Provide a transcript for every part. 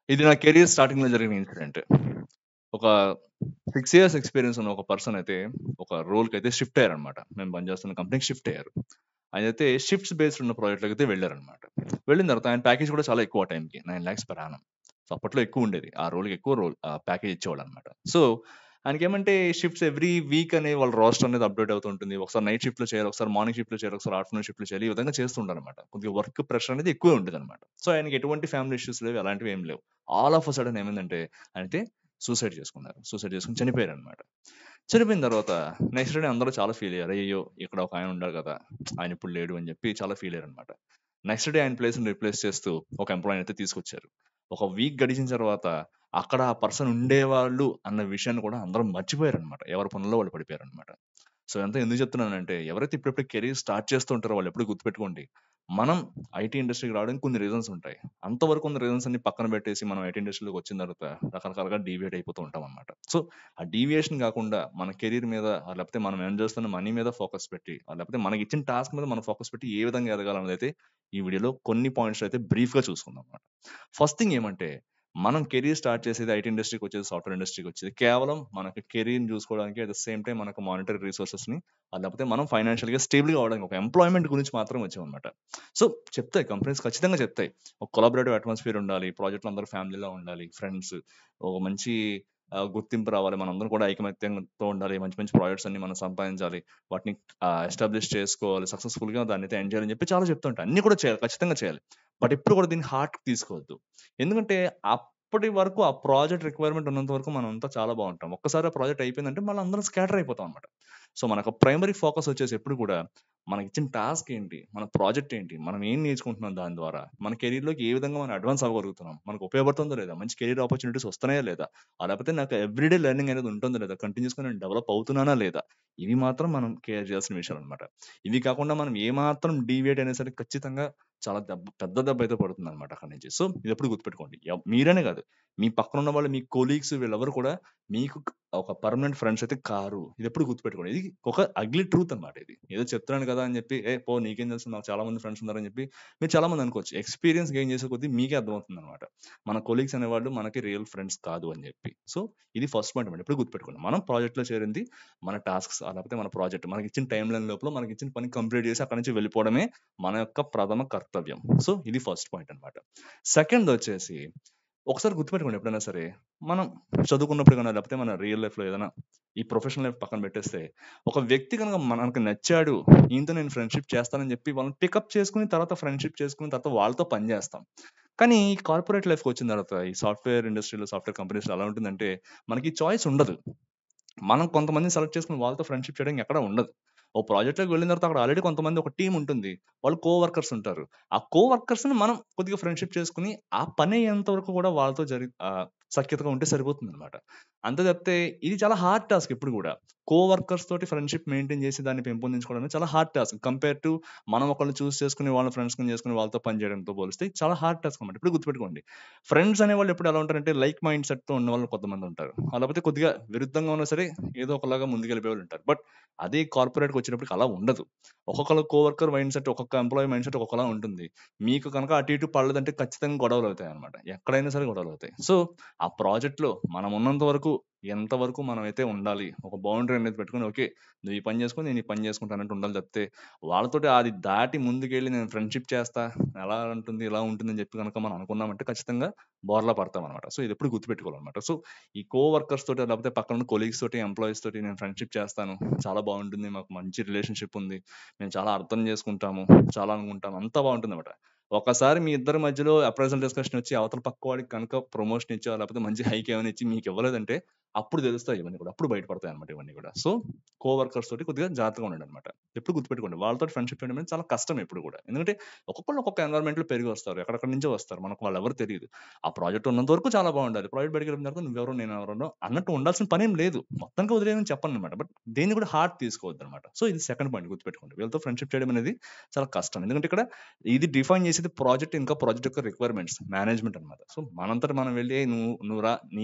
ఇది నా కెరియర్ స్టార్టింగ్‌లో జరిగిన ఇన్సిడెంట్. ఒక 6 ఇయర్స్ ఎక్స్‌పీరియన్స్ ఉన్న ఒక పర్సన్ అయితే ఒక రోల్‌కైతే షిఫ్ట్ అయ్యారనమాట. మేము పనిచేస్తున్న కంపెనీకి షిఫ్ట్ అయ్యారు. ఆయనైతే షిఫ్ట్స్ బేస్డ్ ఉన్న ప్రాజెక్ట్‌లోకైతే వెళ్లారనమాట. వెళ్ళిన తర్వాత ఆయన ప్యాకేజ్ కూడా చాలా ఎక్కువ ఆ టైంకి. 9,00,000 పర్ యానమ్. సో, అప్పట్లో ఎక్కువుండేది. ఆ రోల్‌కి ఎక్కువ ప్యాకేజ్ ఇచ్చేవాళ్ళనమాట. సో, ఆయనకేమంటే షిఫ్ట్స్ ఎవ్రీ వీక్ అనే వాళ్ళ రోస్టర్ అనేది అప్‌డేట్ అవుతూ ఉంటుంది. ఒకసారి నైట్ షిఫ్ట్‌లో చేయాలి, ఒకసారి మార్నింగ్ షిఫ్ట్‌లో చేయాలి, ఒకసారి ఆఫ్టర్‌నూన్ షిఫ్ట్‌లో చేయాలి. ఈ విధంగా చేస్తూ ఉంటారనమాట. కొద్దిగా వర్క్ ప్రెషర్ అనేది ఎక్కువే ఉండేదనమాట. సో, ఆయనకి ఎటువంటి ఫ్యామిలీ ఇష్యూస్ లేవు. అలాంటివి ఏమి లేవు. ఆల్ ఆఫ్ ఎ సడెన్ ఏమైందంటే ఆయనైతే సూసైడ్ చేసుకున్నారు. సూసైడ్ చేసుకొని చనిపోయారనమాట. చనిపోయిన తర్వాత నెక్స్ట్ డే అందరూ చాలా ఫీల్ అయ్యారు. అయ్యయ్యో! ఇక్కడ ఒక ఆయన ఉండాలి కదా! ఆయన ఇప్పుడు లేడు అని చెప్పి చాలా ఫీల్ అయ్యారనమాట. నెక్స్ట్ డే ఆయన ప్లేస్‌ని రిప్లేస్ చేస్తూ ఒక ఎంప్లాయీని అయితే తీసుకొచ్చారు. ఒక వీక్ గడిచిన తర్వాత అక్కడ ఆ పర్సన్ ఉండేవాళ్ళు అన్న విషయాన్ని కూడా అందరూ మర్చిపోయారనమాట. ఎవరి పనుల్లో వాళ్ళు పడిపోయారనమాట. సో, ఇదంతా ఎందుకు చెప్తున్నానంటే, ఎవరైతే ఇప్పుడిప్పుడే కెరీర్ స్టార్ట్ చేస్తూ ఉంటారో వాళ్ళు ఎప్పుడూ గుర్తుపెట్టుకోండి. మనం ఐటీ ఇండస్ట్రీకి రావడానికి కొన్ని రీజన్స్ ఉంటాయి. అంతవరకు ఉన్న రీజన్స్ అన్ని పక్కన పెట్టేసి మనం ఐటీ ఇండస్ట్రీలోకి వచ్చిన తర్వాత రకరకాలుగా డీవియేట్ అయిపోతూ ఉంటామనమాట. సో, ఆ డీవియేషన్ కాకుండా మన కెరీర్ మీద లేకపోతే మనం ఎర్న్ చేస్తున్న మనీ మీద ఫోకస్ పెట్టి లేకపోతే మనకిచ్చిన టాస్క్ మీద మనం ఫోకస్ పెట్టి ఏ విధంగా ఎదగాలనేదైతే ఈ వీడియోలో కొన్ని పాయింట్స్ అయితే బ్రీఫ్‌గా చూసుకుందాం అన్నమాట. ఫస్ట్ థింగ్ ఏమంటే మనం కెరీర్ స్టార్ట్ చేసేది ఐటీ ఇండస్ట్రీకి వచ్చేది, సాఫ్ట్‌వేర్ ఇండస్ట్రీకి వచ్చేది కేవలం మనకి కెరీర్‌ని చూసుకోవడానికి అట్ ద సేమ్ టైమ్ మనకు మానిటరీ రిసోర్సెస్‌ని లేకపోతే మనం ఫైనాన్షియల్‌గా స్టేబుల్‌గా అవ్వడానికి ఒక ఎంప్లాయ్‌మెంట్ గురించి మాత్రం వచ్చామన్నమాట. సో, చెప్తాయి కంపెనీస్ ఖచ్చితంగా చెప్తాయి. ఒక కొలాబరేటివ్ అట్మాస్ఫియర్ ఉండాలి. ప్రాజెక్ట్‌లో అందరూ ఫ్యామిలీలా ఉండాలి. ఫ్రెండ్స్ ఒక మంచి గుర్తింపు రావాలి. మనందరం కూడా ఐకమత్యంతో ఉండాలి. మంచి మంచి ప్రాజెక్ట్స్ అన్ని మనం సంపాదించాలి. వాటిని ఎస్టాబ్లిష్ చేసుకోవాలి. సక్సెస్‌ఫుల్‌గా దాన్నైతే ఎండ్ చేయాలని చెప్పి చాలా చెప్తుంటాయి. అన్నీ కూడా చేయాలి. ఖచ్చితంగా చేయాలి. బట్ ఎప్పుడు కూడా దీన్ని హార్ట్‌కి తీసుకోవద్దు. ఎందుకంటే అప్పటి వరకు ఆ ప్రాజెక్ట్ రిక్వైర్మెంట్ ఉన్నంత వరకు మనంతా చాలా బాగుంటాం. ఒక్కసారి ఆ ప్రాజెక్ట్ అయిపోయిందంటే మళ్ళీ అందరం స్కాటర్ అయిపోతాం అనమాట. సో, మనకు ప్రైమరీ ఫోకస్ వచ్చేసి ఎప్పుడు కూడా మనకిచ్చిన టాస్క్ ఏంటి? మన ప్రాజెక్ట్ ఏంటి? మనం ఏం నేర్చుకుంటున్నాం దాని ద్వారా? మన కెరియర్‌లోకి ఏ విధంగా మనం అడ్వాన్స్ అవ్వగలుగుతున్నాం? మనకు ఉపయోగపడుతుందో లేదా? మంచి కెరియర్ ఆపర్చునిటీస్ వస్తున్నాయా లేదా? లేకపోతే నాకు ఎవ్రీడే లెర్నింగ్ అనేది ఉంటుందా లేదా? కంటిన్యూయస్‌గా నేను డెవలప్ అవుతున్నానా లేదా? ఇవి మాత్రం మనం కేర్ చేయాల్సిన విషయాలనమాట. ఇవి కాకుండా మనం ఏమాత్రం డీవియేట్ అయినా సరే ఖచ్చితంగా చాలా పెద్ద దెబ్బ అయితే పడుతుందనమాట అక్కడి నుంచి. సో, ఇదెప్పుడు గుర్తుపెట్టుకోండి. మీరనే కాదు, మీ పక్కన ఉన్న వాళ్ళు, మీ కొలీగ్స్ వీళ్ళెవరు కూడా మీకు ఒక పర్మనెంట్ ఫ్రెండ్స్ అయితే కారు. ఇదెప్పుడు గుర్తుపెట్టుకోండి. ఇది ఒక అగ్లీ ట్రూత్ అన్నమాట ఇది. ఏదో చెప్తున్నాను కదా అని చెప్పి, "ఏ పో నీకేం తెలుసు నాకు చాలా మంది ఫ్రెండ్స్ ఉన్నారని" చెప్పి మీరు చాలా మంది అనుకోవచ్చు. ఎక్స్‌పీరియన్స్ గెయిన్ చేసే కొద్దీ మీకే అర్థమవుతుందన్నమాట. మన కొలీగ్స్ అనేవాళ్ళు మనకి రియల్ ఫ్రెండ్స్ కాదు అని చెప్పి. సో, ఇది ఫస్ట్ పాయింట్ అన్నమాట. ఎప్పుడు గుర్తుపెట్టుకోండి. మనం ప్రాజెక్ట్‌లో చేరింది మన టాస్క్స్ లేకపోతే మన ప్రాజెక్ట్. మనకిచ్చిన టైమ్ లైన్ లోపల మనకిచ్చిన పని కంప్లీట్ చేసి అక్కడి నుంచి వెళ్ళిపోవడమే మన యొక్క ప్రథమ కర్తవ్యం. సో, ఇది ఫస్ట్ పాయింట్ అన్నమాట. సెకండొచ్చేసి ఒకసారి గుర్తుపెట్టుకోండి ఎప్పుడైనా సరే, మనం చదువుకున్నప్పుడు గాని, లేకపోతే మన రియల్ లైఫ్‌లో ఏదైనా ఈ ప్రొఫెషనల్ లైఫ్ పక్కన పెట్టేస్తే, ఒక వ్యక్తి గనక మనకు నచ్చాడు, ఈయనతో నేను ఫ్రెండ్‌షిప్ చేస్తానని చెప్పి వాళ్ళని పికప్ చేసుకొని, తర్వాత ఫ్రెండ్‌షిప్ చేసుకుని, తర్వాత వాళ్ళతో పని చేస్తాం. కానీ ఈ కార్పొరేట్ లైఫ్‌కొచ్చిన తర్వాత, ఈ సాఫ్ట్‌వేర్ ఇండస్ట్రీలో, సాఫ్ట్‌వేర్ కంపెనీస్‌లో ఎలా ఉంటుందంటే, మనకి చాయిస్ ఉండదు. మనం కొంతమందిని సెలెక్ట్ చేసుకొని వాళ్ళతో ఫ్రెండ్‌షిప్ చేయడానికి ఎక్కడ ఉండదు. ఓ ప్రాజెక్ట్‌లోకి వెళ్ళిన తర్వాత అక్కడ ఆల్రెడీ కొంతమంది ఒక టీమ్ ఉంటుంది. వాళ్ళు వర్కర్స్ ఉంటారు. ఆ వర్కర్స్‌ని మనం కొద్దిగా ఫ్రెండ్‌షిప్ చేసుకొని, ఆ పని అయ్యేంత వరకు కూడా వాళ్ళతో సఖ్యతగా ఉంటే సరిపోతుందనమాట. అంతే తప్పితే ఇది చాలా హార్డ్ టాస్క్ ఎప్పుడు గూడా. వర్కర్స్ తోటి ఫ్రెండ్‌షిప్ మెయింటైన్ చేసి దాన్ని పెంపొందించుకోవడం అనేది చాలా హార్డ్ టాస్క్. కంపేర్ టు మనం ఒకళ్ళని చూజ్ చేసుకొని వాళ్ళని ఫ్రెండ్స్‌గా చేసుకొని వాళ్ళతో పని చేయడంతో పోలిస్తే ఇది చాలా హార్డ్ టాస్క్ అన్నమాట. ఎప్పుడు గుర్తుపెట్టుకోండి. ఫ్రెండ్స్ అనేవాళ్ళు ఎప్పుడు ఎలా ఉంటారంటే లైక్ మైండ్ సెట్‌తో ఉన్నవాళ్ళు కొంతమంది ఉంటారు. లేకపోతే కొద్దిగా విరుద్ధంగా ఉన్నా సరే ఏదో ఒకలాగా ముందుకెళ్ళిపోయేవాళ్ళు ఉంటారు. బట్ అదే కార్పొరేట్‌కి వచ్చేటప్పటికి అలా ఉండదు. ఒక్కొక్కళ్ళ కోవర్కర్ మైండ్ సెట్, ఒక్కొక్క ఎంప్లాయీ మైండ్ సెట్ ఒక్కొక్కలా ఉంటుంది. మీకు కనుక అటు ఇటు పడలేదంటే ఖచ్చితంగా గొడవలవుతాయన్నమాట. ఎక్కడైనా సరే గొడవలవుతాయి. సో, ఆ ప్రాజెక్ట్‌లో మనం ఉన్నంత వరకు ఎంతవరకు మనమైతే ఉండాలి. ఒక బౌండరీ అనేది పెట్టుకొని ఓకే. నువ్వు ఈ పని చేసుకో, నేను ఈ పని చేసుకుంటా అన్నట్టు ఉండాలి తప్పితే, వాళ్ళతోటి అది దాటి ముందుకెళ్ళి నేను ఫ్రెండ్‌షిప్ చేస్తా, అలా ఉంటుంది, ఇలా ఉంటుందని చెప్పి గనక మనం అనుకున్నామంటే ఖచ్చితంగా బోర్లా పడతామనమాట. సో, ఇదెప్పుడు గుర్తుపెట్టుకోవాలనమాట. సో, ఈ వర్కర్స్ తోటి లేకపోతే పక్కనున్న కొలీగ్స్ తోటి, ఎంప్లాయీస్ తోటి నేను ఫ్రెండ్‌షిప్ చేస్తాను. చాలా బాగుంటుంది. మాకు మంచి రిలేషన్‌షిప్ ఉంది. మేము చాలా అర్థం చేసుకుంటాము. చాలా అనుకుంటాం. అంతా బాగుంటుందన్నమాట. ఒకసారి మీ ఇద్దరి మధ్యలో అప్రైజల్ డిస్కషన్ వచ్చి అవతల పక్క వాడికి కనుక ప్రమోషన్ ఇచ్చో, లేకపోతే మంచి హైక్ ఏమైనా ఇచ్చి మీకు ఇవ్వలేదంటే అప్పుడు తెలుస్తాయి ఇవన్నీ కూడా. అప్పుడు బయటపడతాయన్నమాట ఇవన్నీ కూడా. సో, వర్కర్స్ తోటి కొద్దిగా జాగ్రత్తగా ఉండండన్నమాట. ఎప్పుడు గుర్తుపెట్టుకోండి. వాళ్ళతోటి ఫ్రెండ్‌షిప్ చేయడం అనేది చాలా కష్టం ఎప్పుడు కూడా. ఎందుకంటే ఒక్కొక్కళ్ళు ఒక్కొక్క ఎన్విరాన్మెంట్‌లో పెరిగి వస్తారు. ఎక్కడెక్కడి నుంచో వస్తారు. మనకు వాళ్ళెవరు తెలీదు. ఆ ప్రాజెక్ట్ ఉన్నంత వరకు చాలా బాగుండాలి. ప్రాజెక్ట్ బయటికెళ్ళిన తర్వాత నువ్వెవరో నేనెవరనో అన్నట్టు ఉండాల్సిన పనేం లేదు. మొత్తానికి వదిలేయమని చెప్పననమాట. బట్ దేన్ని కూడా హార్డ్ తీసుకోవద్దనమాట. సో, ఇది సెకండ్ పాయింట్ గుర్తుపెట్టుకోండి. వీళ్ళతో ఫ్రెండ్‌షిప్ చేయడం అనేది చాలా కష్టం. ఎందుకంటే ఇక్కడ ఇది డిఫైన్ చేసేది ప్రాజెక్ట్ ఇంకా ప్రాజెక్ట్ యొక్క రిక్వైర్మెంట్స్, మేనేజ్మెంట్ అనమాట. సో, మనంతట మనం వెళ్లి "ఏయ్! నువ్వు రా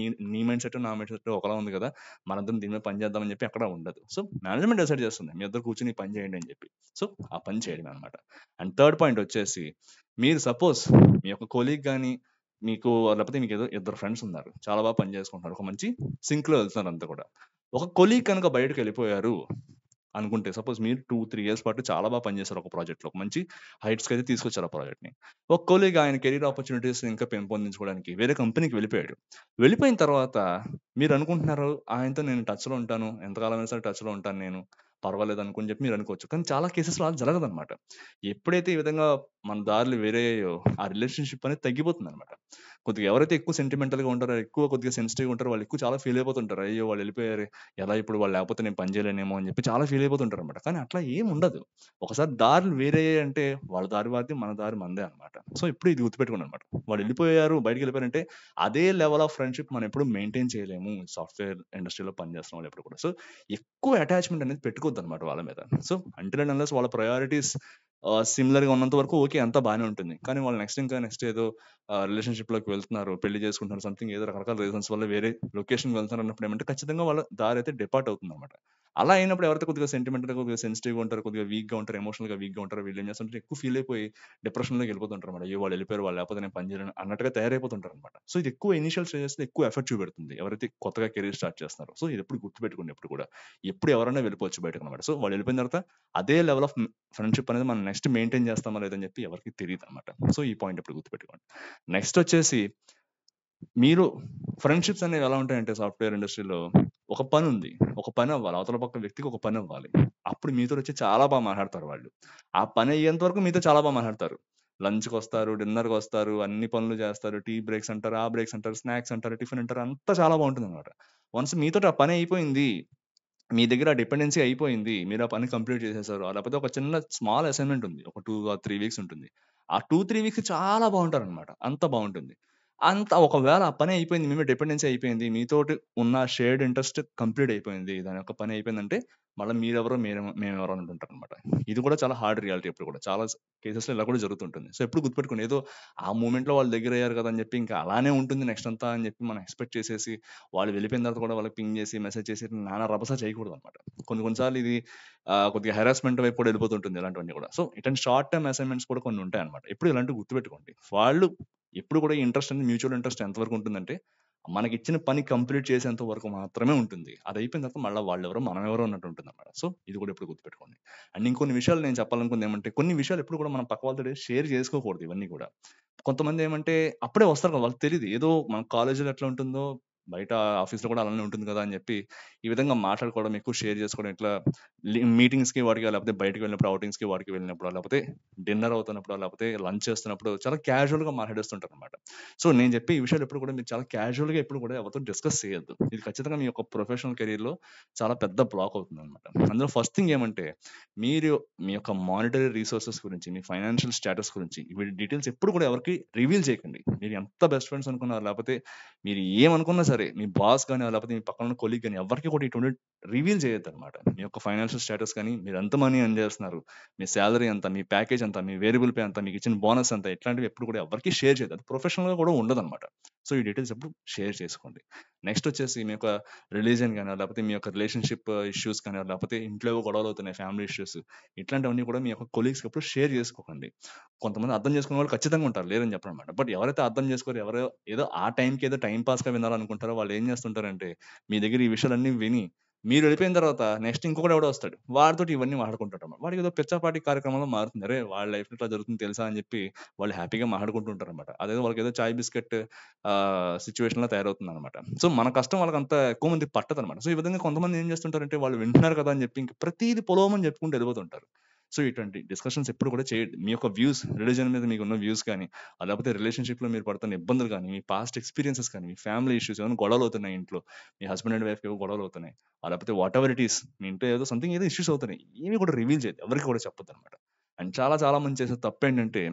నీ మైండ్ సెట్, నా మైండ్ సెట్ ఒకలా ఉంది కదా! మనిద్దరం దీని మీద పని చేద్దాం" అని చెప్పి ఎక్కడ ఉండదు. సో, మేనేజ్మెంట్ డిసైడ్ చేస్తుంది. మీ ఇద్దరు కూర్చొని ఈ పని చేయండి అని చెప్పి. సో, ఆ పని చేయడమే అనమాట. అండ్ థర్డ్ పాయింట్ వచ్చేసి మీరు సపోజ్ మీ యొక్క కొలీగ్ గాని, మీకు లేకపోతే మీకు ఏదో ఇద్దరు ఫ్రెండ్స్ ఉన్నారు, చాలా బాగా పని చేసుకుంటున్నారు, ఒక మంచి సింక్ లో వెళ్తున్నారు అంతా కూడా. ఒక కొలీగ్ కనుక బయటకు వెళ్ళిపోయారు అనుకుంటే, సపోజ్ మీరు 2-3 ఇయర్స్ పాటు చాలా బాగా పనిచేశారు ఒక ప్రాజెక్ట్లో, ఒక మంచి హైట్స్కి అయితే తీసుకొచ్చారు ఆ ప్రాజెక్ట్ని. ఒక కొలీగ్ ఆయన కెరీర్ ఆపర్చునిటీస్ ఇంకా పెంపొందించుకోవడానికి వేరే కంపెనీకి వెళ్ళిపోయాడు. వెళ్ళిపోయిన తర్వాత మీరు అనుకుంటున్నారు ఆయనతో నేను టచ్లో ఉంటాను, ఎంతకాలం అయినా సరే టచ్లో ఉంటాను నేను, పర్వాలేదు అనుకుని చెప్పి మీరు అనుకోవచ్చు. కానీ చాలా కేసెస్లో అలా జరగదనమాట. ఎప్పుడైతే ఈ విధంగా మన దారులు వేరే అయ్యో, ఆ రిలేషన్షిప్ అనేది తగ్గిపోతుంది అనమాట. కొద్దిగా ఎవరైతే ఎక్కువ సెంటిమెంటల్గా ఉంటారో, ఎక్కువ కొద్దిగా సెన్సిటివ్గా ఉంటారో, వాళ్ళు ఎక్కువ చాలా ఫీల్ అయిపోతుంటారు. అయ్యో వాళ్ళు వెళ్ళిపోయారు, ఎలా ఇప్పుడు వాళ్ళు లేకపోతే నేను పని చేయలేనేమో అని చెప్పి చాలా ఫీల్ అయిపోతుంటారు అనమాట. కానీ అట్లా ఏం ఉండదు. ఒకసారి దారులు వేరే అంటే వాళ్ళ దారి వారిది, మన దారి మనదే అనమాట. సో ఇప్పుడు ఇది గుర్తుపెట్టుకోండి అనమాట. వాళ్ళు వెళ్ళిపోయారు, బయటకు వెళ్ళిపోయారంటే అదే లెవెల్ ఆఫ్ ఫ్రెండ్షిప్ మనం ఎప్పుడు మెయింటైన్ చేయలేము సాఫ్ట్వేర్ ఇండస్ట్రీలో పనిచేస్తున్న వాళ్ళు ఎప్పుడు కూడా. సో ఎక్కువ అటాచ్మెంట్ అనేది పెట్టుకోవద్దు అనమాట వాళ్ళ మీద. సో అంటిల్ అండ్ అన్లెస్ వాళ్ళ ప్రయారిటీస్ సిమిలర్ గా ఉన్నంత వరకు ఓకే, అంతా బాగానే ఉంటుంది. కానీ వాళ్ళు నెక్స్ట్ ఏదో రిలేషన్షిప్ లోకి వెళ్తున్నారు, పెళ్లి చేసుకుంటున్నారు, సంథింగ్ ఏదో రకరకాల రీజన్స్ వల్ల వేరే లొకేషన్ వెళ్తున్నారు అన్నప్పుడు ఏమంటే ఖచ్చితంగా వాళ్ళ దారి అయితే డిపార్ట్ అవుతుంది అనమాట. అలా అయినప్పుడు ఎవరైతే కొద్దిగా సెంటిమెంటల్ గా, కొద్దిగా సెన్సిటివ్ గా ఉంటారు, కొద్దిగా వీక్ గా ఉంటారు, ఎమోషనల్ గా వీక్ గా ఉంటారు, వీళ్ళు ఏం చేస్తుంటారు ఎక్కువ ఫీల్ అయిపోయి డిప్రెషన్ లోకి వెళ్ళిపోతుంటారు అనమాట. అయ్యో వాళ్ళు వెళ్ళిపోయారు, వాళ్ళు లేకపోతే నేను పని చేయలేను అన్నట్టుగా తయారైపోతుంటారు అనమాట. సో ఇది ఎక్కువ ఇనిషియల్ స్టేజెస్ లో ఎక్కువ ఎఫెక్ట్ చూపెడుతుంది ఎవరైతే కొత్తగా కెరీర్ స్టార్ట్ చేస్తున్నారో. సో ఇది ఎప్పుడు గుర్తుపెట్టుకోండి, ఎప్పుడు కూడా ఎప్పుడు ఎవరైనా వెళ్ళిపోవచ్చు బయటకు అనమాట. సో వాళ్ళు వెళ్ళిపోయిన తర్వాత అదే లెవెల్ ఆఫ్ ఫ్రెండ్షిప్ అనేది మనం నెక్స్ట్ మెయింటైన్ చేస్తామా లేదని చెప్పి ఎవరికి తెలియదు అనమాట. సో ఈ పాయింట్ ఎప్పుడు గుర్తుపెట్టుకోండి. నెక్స్ట్ వచ్చేసి మీరు ఫ్రెండ్షిప్స్ అనేవి ఎలా ఉంటాయంటే సాఫ్ట్వేర్ ఇండస్ట్రీలో ఒక పని ఉంది, ఒక పని అవ్వాలి, అవతల పక్క వ్యక్తికి ఒక పని అవ్వాలి. అప్పుడు మీతో వచ్చి చాలా బాగా మాట్లాడతారు వాళ్ళు. ఆ పని అయ్యేంత వరకు మీతో చాలా బాగా మాట్లాడతారు. లంచ్కి వస్తారు, డిన్నర్కి వస్తారు, అన్ని పనులు చేస్తారు, టీ బ్రేక్స్ అంటారు, ఆ బ్రేక్స్ అంటారు, స్నాక్స్ అంటారు, టిఫిన్ అంటారు, అంతా చాలా బాగుంటుంది అనమాట. వన్స్ మీతో ఆ పని అయిపోయింది, మీ దగ్గర ఆ డిపెండెన్సీ అయిపోయింది, మీరు ఆ పని కంప్లీట్ చేసేసారు, లేకపోతే ఒక చిన్న స్మాల్ అసైన్మెంట్ ఉంది, ఒక 2 or 3 వీక్స్ ఉంటుంది, ఆ 2-3 వీక్స్ చాలా బాగుంటారు అనమాట, అంత బాగుంటుంది. అంత ఒకవేళ ఆ పని అయిపోయింది, మీ మీద డిపెండెన్సీ అయిపోయింది, మీతోటి ఉన్న షేర్డ్ ఇంట్రెస్ట్ కంప్లీట్ అయిపోయింది, దాని యొక్క పని అయిపోయిందంటే మళ్ళీ మీరెవరో మేమెవరో అంటుంటారు అనమాట. ఇది కూడా చాలా హార్డ్ రియాలిటీ. ఎప్పుడు కూడా చాలా కేసెస్లో ఇలా కూడా జరుగుతుంటుంది. సో ఎప్పుడు గుర్తుపెట్టుకోండి, ఏదో ఆ మూమెంట్లో వాళ్ళు దగ్గర అయ్యారు కదా అని చెప్పి ఇంకా అలానే ఉంటుంది నెక్స్ట్ అంతా అని చెప్పి మనం ఎక్స్పెక్ట్ చేసేసి వాళ్ళు వెళ్ళిపోయిన తర్వాత కూడా వాళ్ళకి పింగ్ చేసి మెసేజ్ చేసి నానా రభస చేయకూడదు అనమాట. కొన్నిసార్లు ఇది కొద్దిగా హెరాస్మెంట్ వైపు కూడా వెళ్ళిపోతుంటుంది ఇలాంటివన్నీ కూడా. సో ఇట్లాంటి షార్ట్ టర్మ్ అసైన్మెంట్స్ కూడా కొన్ని ఉంటాయి అనమాట. ఎప్పుడు ఇలాంటివి గుర్తుపెట్టుకోండి. వాళ్ళు ఎప్పుడు కూడా ఇంట్రెస్ట్ అనేది, మ్యూచువల్ ఇంట్రెస్ట్ ఎంతవరకు ఉంటుందంటే మనకి ఇచ్చిన పని కంప్లీట్ చేసేంత వరకు మాత్రమే ఉంటుంది. అది అయిపోయిన తర్వాత మళ్ళీ వాళ్ళెవరో మనం ఎవరో అన్నట్టు ఉంటుంది అనమాట. సో ఇది కూడా ఎప్పుడు గుర్తుపెట్టుకోండి. అండ్ ఇంకొన్ని విషయాలు నేను చెప్పాలనుకుంది ఏమంటే, కొన్ని విషయాలు ఎప్పుడు కూడా మనం పక్క వాళ్ళతో షేర్ చేసుకోకూడదు. ఇవన్నీ కూడా కొంతమంది ఏమంటే అప్పుడే వస్తారు కదా, వాళ్ళకి తెలియదు, ఏదో మన కాలేజీలో ఎట్లా ఉంటుందో బయట ఆఫీస్లో కూడా అలానే ఉంటుంది కదా అని చెప్పి ఈ విధంగా మాట్లాడుకోవడం, ఎక్కువ షేర్ చేసుకోవడం, ఇట్లా మీటింగ్స్కి వాటికి, లేకపోతే బయటకు వెళ్ళినప్పుడు, అవుటింగ్స్కి వాటికి వెళ్ళినప్పుడు, లేకపోతే డిన్నర్ అవుతున్నప్పుడు, లేకపోతే లంచ్ చేస్తున్నప్పుడు చాలా క్యాజువల్గా మాట్లాడేస్తుంటారు అనమాట. సో నేను చెప్పే ఈ విషయాలు ఎప్పుడు కూడా మీరు చాలా క్యాజువల్గా ఎప్పుడు కూడా ఎవరితో డిస్కస్ చేయొద్దు. ఇది ఖచ్చితంగా మీ యొక్క ప్రొఫెషనల్ కెరీర్లో చాలా పెద్ద బ్లాక్ అవుతుంది అనమాట. అందులో ఫస్ట్ థింగ్ ఏమంటే, మీరు మీ యొక్క మానిటరీ రిసోర్సెస్ గురించి, మీ ఫైనాన్షియల్ స్టేటస్ గురించి వీటి డీటెయిల్స్ ఎప్పుడు కూడా ఎవరికి రివీల్ చేయకండి. మీరు ఎంత బెస్ట్ ఫ్రెండ్స్ అనుకున్నారు, లేకపోతే మీరు ఏమనుకున్నా సరే, మీ బాస్ కానీ లేకపోతే మీ పక్కన ఉన్న కొలీగ్ కానీ ఎవరికి కూడా ఇటువంటి రివీల్ చేయొద్దు అనమాట. మీ యొక్క ఫైనాన్షియల్ స్టేటస్ కానీ, మీరు ఎంత మనీ ఎర్న్ చేస్తున్నారు, మీ శాలరీ ఎంత, మీ ప్యాకేజ్ ఎంత, మీ వేరియబుల్ పే ఎంత, మీకు ఇచ్చిన బోనస్ ఎంత, ఇట్లాంటివి ఎప్పుడు కూడా ఎవరికి షేర్ చేయదు. అది ప్రొఫెషనల్గా కూడా ఉండదు అనమాట. సో ఈ డీటెయిల్స్ ఎప్పుడు షేర్ చేసుకోండి. నెక్స్ట్ వచ్చేసి మీ యొక్క రిలీజన్ కానీ, లేకపోతే మీ యొక్క రిలేషన్షిప్ ఇష్యూస్ కానీ, లేకపోతే ఇంట్లో ఏవో గొడవలు అవుతున్నాయి, ఫ్యామిలీ ఇష్యూస్, ఇట్లాంటివన్నీ కూడా మీ యొక్క కొలీగ్స్కి ఎప్పుడు షేర్ చేసుకోకండి. కొంతమంది అర్థం చేసుకునే వాళ్ళు ఖచ్చితంగా ఉంటారు, లేదని చెప్పడం అనమాట. బట్ ఎవరైతే అర్థం చేసుకోరు, ఎవరో ఏదో ఆ టైంకి ఏదో టైం పాస్గా వినాలనుకుంటారో, వాళ్ళు ఏం చేస్తుంటారంటే మీ దగ్గర ఈ విషయాలన్నీ విని మీరు వెళ్ళిపోయిన తర్వాత నెక్స్ట్ ఇంకొకటి ఎవడో వస్తాడు, వాడితోటి ఇవన్నీ మాట్లాడుకుంటాడు అన్నమాట. వాడికి ఏదో పిచ్చాపాటి కార్యక్రమంలో మారుతుంది, అరే వాళ్ళ లైఫ్ ఇట్లా జరుగుతుంది తెలుసా అని చెప్పి వాళ్ళు హ్యాపీగా మాట్లాడుకుంటూ ఉంటారు అనమాట. అదేదో వాళ్ళకి ఏదో చాయ్ బిస్కెట్ సిచ్యువేషన్ లో తయారవుతుంది అనమాట. సో మన కష్టం వాళ్ళకి అంత ఎక్కువ మంది పట్టదు అనమాట. సో ఈ విధంగా కొంతమంది ఏం చేస్తుంటారంటే, వాళ్ళు వింటున్నారు కదా అని చెప్పి ఇంక ప్రతిది పొలవమని చెప్పుకుంటూ వెళ్ళిపోతుంటారు. సో ఇటువంటి డిస్కషన్స్ ఎప్పుడు కూడా చేయండి. మీ యొక్క వ్యూస్, రిలీజన్ మీద మీకు ఉన్న వ్యూస్ కానీ, లేకపోతే రిలేషన్షిప్ లో మీరు పడుతున్న ఇబ్బందులు కానీ, మీ పాస్ట్ ఎక్స్పీరియన్సెస్ కానీ, మీ ఫ్యామిలీ ఇష్యూస్ ఏమైనా గొడవలు అవుతున్నాయి ఇంట్లో, మీ హస్బెండ్ అండ్ వైఫ్ ఏవో గొడవలు అవుతున్నాయి, లేకపోతే వాట్ ఎవర్ ఇట్ ఈస్, మీ ఇంట్లో ఏదో సంథింగ్ ఏదో ఇష్యూస్ అవుతున్నాయి, ఏమి కూడా రివీల్ చేయదు, ఎవరికి కూడా చెప్పొద్దు అనమాట. అండ్ చాలా చాలా మంది చేసే తప్పు ఏంటంటే,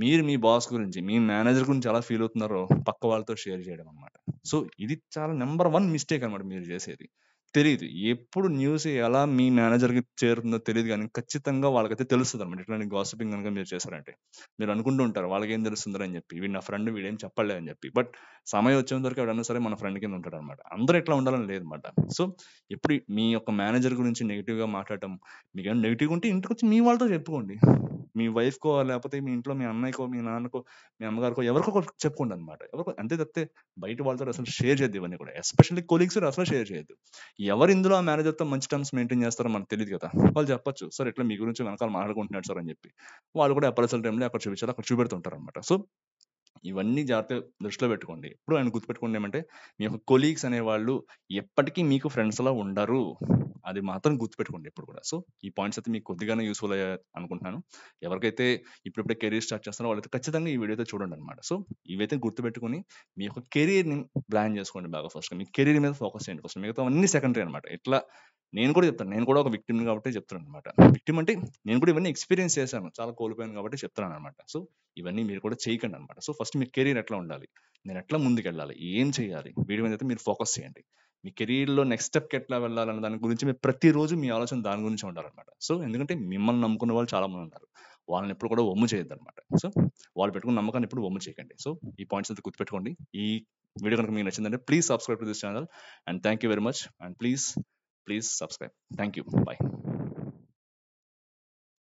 మీరు మీ బాస్ గురించి, మీ మేనేజర్ గురించి ఎలా ఫీల్ అవుతున్నారో పక్క వాళ్ళతో షేర్ చేయడం అనమాట. సో ఇది చాలా నెంబర్ వన్ మిస్టేక్ అనమాట మీరు చేసేది. తెలీదు, ఎప్పుడు న్యూస్ ఎలా మీ మేనేజర్కి చేరుతుందో తెలియదు, కానీ ఖచ్చితంగా వాళ్ళకైతే తెలుస్తుంది అనమాట. ఇట్లాంటి గాసిపింగ్ కనుక మీరు చేశారంటే మీరు అనుకుంటూ ఉంటారు వాళ్ళకి ఏం తెలుస్తుందని అని చెప్పి, వీడు నా ఫ్రెండ్, వీడేం చెప్పలే అని చెప్పి. బట్ సమయం వచ్చేంత వరకు ఎవడన్నా సరే మన ఫ్రెండ్ కింద ఉంటాడు అనమాట. అందరూ ఎట్లా ఉండాలని లేదన్నమాట. సో ఎప్పుడు మీ యొక్క మేనేజర్ గురించి నెగిటివ్ గా మాట్లాడటం, మీకు ఏమైనా నెగిటివ్ ఉంటే ఇంటికి వచ్చి మీ వాళ్ళతో చెప్పుకోండి. మీ వైఫ్‌కో లేకపోతే మీ ఇంట్లో మీ అన్నయ్యకో, మీ నాన్నకో, మీ అమ్మగారికో ఎవరికో ఒకరికి చెప్పుకోండి అనమాట. ఎవరికో అంతే తప్పితే బయట వాళ్ళతో అసలు షేర్ చేయొద్దు ఇవన్నీ కూడా. ఎస్పెషల్లీ కొలీగ్స్ అసలు షేర్ చేయొద్దు. ఎవరు ఇందులో ఆ మేనేజర్‌తో మంచి టర్మ్స్ మెయింటైన్ చేస్తారో మనకు తెలీదు కదా! వాళ్ళు చెప్పొచ్చు. సార్ ఇట్లా మీ గురించి వెనకాల మాట్లాడుకుంటున్నాడు సార్ అని చెప్పి. వాళ్ళు కూడా అప్రైసల్ టైమ్‌లో అక్కడ చూపించాలి, అక్కడ చూపెడుతుంటారనమాట. సో ఇవన్నీ జాగ్రత్తగా దృష్టిలో పెట్టుకోండి. ఎప్పుడు ఆయన గుర్తుపెట్టుకోండి ఏమంటే, మీ యొక్క కొలీగ్స్ అనేవాళ్ళు ఎప్పటికీ మీకు ఫ్రెండ్స్‌లా ఉండరు. అది మాత్రం గుర్తుపెట్టుకోండి ఎప్పుడు కూడా. సో, ఈ పాయింట్స్ అయితే మీకు కొద్దిగానే యూజ్‌ఫుల్ అయ్యాయి అనుకుంటున్నాను. ఎవరికైతే ఇప్పుడిప్పుడే కెరీర్ స్టార్ట్ చేస్తున్నారో వాళ్ళైతే ఖచ్చితంగా ఈ వీడియో అయితే చూడండనమాట. సో, ఇవైతే గుర్తుపెట్టుకొని మీ యొక్క కెరీర్‌ని ప్లాన్ చేసుకోండి బాగా ఫస్ట్‌గా. మీ కెరీర్ మీద ఫోకస్ చేయండి ఫస్ట్. మిగతావన్నీ సెకండరీ అనమాట. ఇట్లా నేను కూడా చెప్తాను. నేను కూడా ఒక విక్టిమ్‌ని కాబట్టి చెప్తున్నాననమాట. విక్టిమ్ అంటే నేను కూడా ఇవన్నీ ఎక్స్‌పీరియన్స్ చేశాను. చాలా కోల్పోయాను కాబట్టి చెప్తున్నాననమాట. సో, ఇవన్నీ మీరు కూడా చేయకండనమాట. సో, ఫస్ట్ మీ కెరీర్ ఎట్లా ఉండాలి? నేనెట్లా ముందుకెళ్ళాలి? ఏం చేయాలి? వీటి మీదైతే మీరు ఫోకస్ చేయండి. మీ కెరీర్‌లో నెక్స్ట్ స్టెప్‌కి ఎట్లా వెళ్ళాలన్న దాని గురించి మీరు ప్రతిరోజు మీ ఆలోచన దాని గురించే ఉండాలనమాట. సో, ఎందుకంటే మిమ్మల్ని నమ్ముకున్న వాళ్ళు చాలా మందుంటారు. వాళ్ళని ఎప్పుడు కూడా వమ్ము చేయొద్దనమాట. సో, వాళ్ళు పెట్టుకున్న నమ్మకాన్ని ఎప్పుడు వమ్ము చేయకండి. సో, ఈ పాయింట్స్ అయితే గుర్తుపెట్టుకోండి. ఈ వీడియో గనుక మీకు నచ్చిందంటే please subscribe to this channel and thank you very much and please subscribe. Thank you. By.